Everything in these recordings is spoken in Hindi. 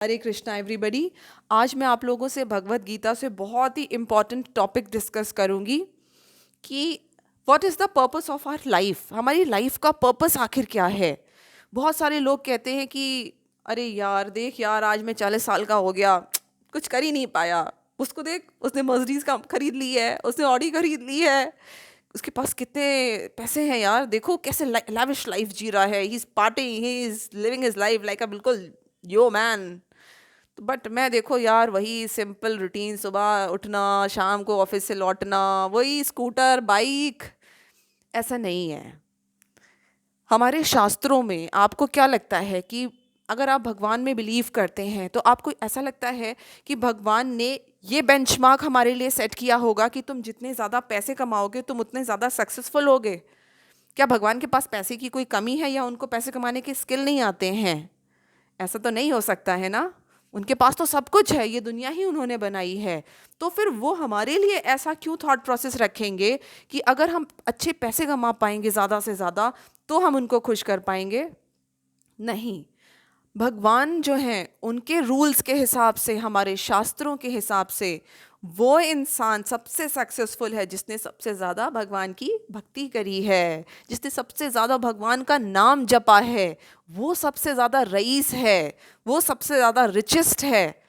हरे कृष्णा एवरीबॉडी। आज मैं आप लोगों से भगवत गीता से बहुत ही इम्पॉर्टेंट टॉपिक डिस्कस करूंगी कि what is the purpose of our life. हमारी लाइफ का पर्पस आखिर क्या है। बहुत सारे लोग कहते हैं कि अरे यार देख यार, आज मैं 40 साल का हो गया, कुछ कर ही नहीं पाया। उसको देख, उसने मर्सिडीज का खरीद ली है, उसने ऑडी खरीद ली है, उसके पास कितने पैसे हैं यार, देखो कैसे लैविश लाइफ जी रहा है। He is parting, he is living his life like a बिल्कुल यो मैन। बट मैं देखो यार, वही सिंपल रूटीन, सुबह उठना, शाम को ऑफिस से लौटना, वही स्कूटर बाइक। ऐसा नहीं है। हमारे शास्त्रों में आपको क्या लगता है कि अगर आप भगवान में बिलीव करते हैं तो आपको ऐसा लगता है कि भगवान ने ये बेंचमार्क हमारे लिए सेट किया होगा कि तुम जितने ज़्यादा पैसे कमाओगे तुम उतने ज़्यादा सक्सेसफुल होगे? क्या भगवान के पास पैसे की कोई कमी है या उनको पैसे कमाने के स्किल नहीं आते हैं? ऐसा तो नहीं हो सकता है ना। उनके पास तो सब कुछ है, ये दुनिया ही उन्होंने बनाई है। तो फिर वो हमारे लिए ऐसा क्यों थॉट प्रोसेस रखेंगे कि अगर हम अच्छे पैसे कमा पाएंगे ज़्यादा से ज़्यादा तो हम उनको खुश कर पाएंगे? नहीं। भगवान जो हैं उनके रूल्स के हिसाब से, हमारे शास्त्रों के हिसाब से, वो इंसान सबसे सक्सेसफुल है जिसने सबसे ज़्यादा भगवान की भक्ति करी है, जिसने सबसे ज़्यादा भगवान का नाम जपा है। वो सबसे ज़्यादा रईस है, वो सबसे ज़्यादा रिचेस्ट है।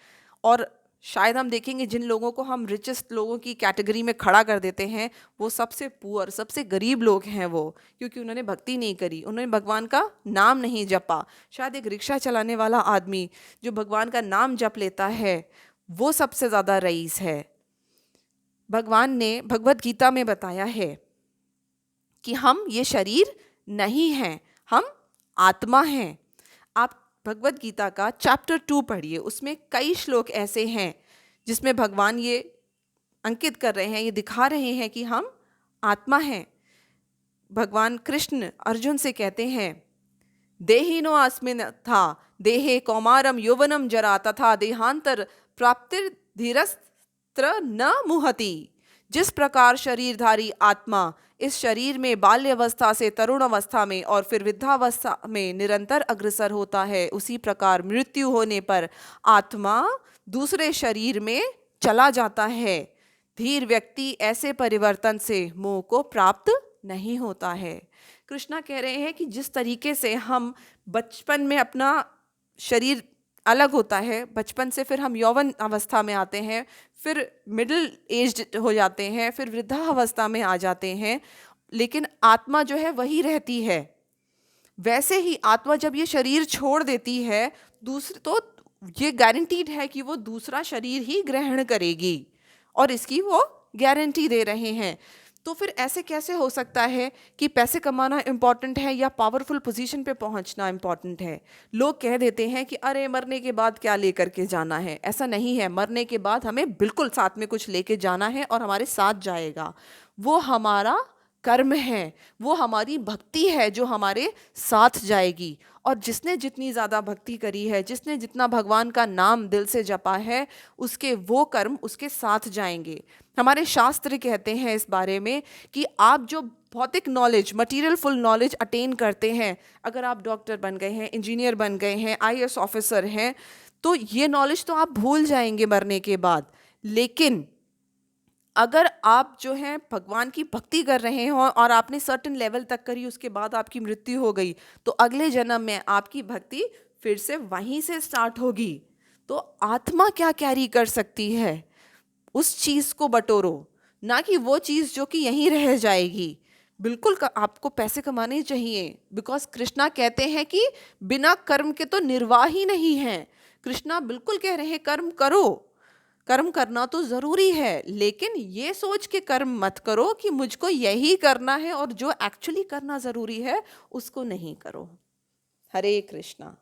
और शायद हम देखेंगे जिन लोगों को हम रिचेस्ट लोगों की कैटेगरी में खड़ा कर देते हैं वो सबसे पुअर, सबसे गरीब लोग हैं वो, क्योंकि उन्होंने भक्ति नहीं करी, उन्होंने भगवान का नाम नहीं जपा। शायद एक रिक्शा चलाने वाला आदमी जो भगवान का नाम जप लेता है वो सबसे ज़्यादा रईस है। भगवान ने भगवत गीता में बताया है कि हम ये शरीर नहीं हैं, हम आत्मा हैं। आप भगवत गीता का चैप्टर 2 पढ़िए, उसमें कई श्लोक ऐसे हैं जिसमें भगवान ये अंकित कर रहे हैं, ये दिखा रहे हैं कि हम आत्मा हैं। भगवान कृष्ण अर्जुन से कहते हैं, देहिनो अस्मिन् था देहे कौमारम यौवनम जरा तथा देहांतर प्राप्तिर धीरस्त्र न मुहति। जिस प्रकार शरीरधारी आत्मा इस शरीर में बाल्यावस्था से तरुण अवस्था में और फिर वृद्धावस्था में निरंतर अग्रसर होता है, उसी प्रकार मृत्यु होने पर आत्मा दूसरे शरीर में चला जाता है। धीर व्यक्ति ऐसे परिवर्तन से मोह को प्राप्त नहीं होता है। कृष्णा कह रहे हैं कि जिस तरीके से हम बचपन में अपना शरीर अलग होता है, बचपन से फिर हम यौवन अवस्था में आते हैं, फिर मिडिल एज्ड हो जाते हैं, फिर वृद्धावस्था में आ जाते हैं, लेकिन आत्मा जो है वही रहती है। वैसे ही आत्मा जब ये शरीर छोड़ देती है दूसरे, तो ये गारंटीड है कि वो दूसरा शरीर ही ग्रहण करेगी, और इसकी वो गारंटी दे रहे हैं। तो फिर ऐसे कैसे हो सकता है कि पैसे कमाना इम्पॉर्टेंट है या पावरफुल पोजीशन पे पहुंचना इम्पॉर्टेंट है? लोग कह देते हैं कि अरे मरने के बाद क्या लेकर के जाना है। ऐसा नहीं है, मरने के बाद हमें बिल्कुल साथ में कुछ लेके जाना है और हमारे साथ जाएगा। वो हमारा कर्म है, वो हमारी भक्ति है जो हमारे साथ जाएगी। और जिसने जितनी ज़्यादा भक्ति करी है, जिसने जितना भगवान का नाम दिल से जपा है, उसके वो कर्म उसके साथ जाएंगे। हमारे शास्त्र कहते हैं इस बारे में कि आप जो भौतिक knowledge, material full knowledge attain करते हैं, अगर आप डॉक्टर बन गए हैं, इंजीनियर बन गए हैं, आईएएस ऑफिसर हैं, तो ये नॉलेज तो आप भूल जाएंगे मरने के बाद। लेकिन अगर आप जो है भगवान की भक्ति कर रहे हो और आपने सर्टेन लेवल तक करी, उसके बाद आपकी मृत्यु हो गई, तो अगले जन्म में आपकी भक्ति फिर से वहीं से स्टार्ट होगी। तो आत्मा क्या कैरी कर सकती है, उस चीज़ को बटोरो, ना कि वो चीज़ जो कि यहीं रह जाएगी। बिल्कुल आपको पैसे कमाने चाहिए, बिकॉज कृष्णा कहते हैं कि बिना कर्म के तो निर्वाह ही नहीं है। कृष्णा बिल्कुल कह रहे हैं कर्म करो, कर्म करना तो ज़रूरी है, लेकिन ये सोच के कर्म मत करो कि मुझको यही करना है और जो एक्चुअली करना ज़रूरी है उसको नहीं करो। हरे कृष्णा।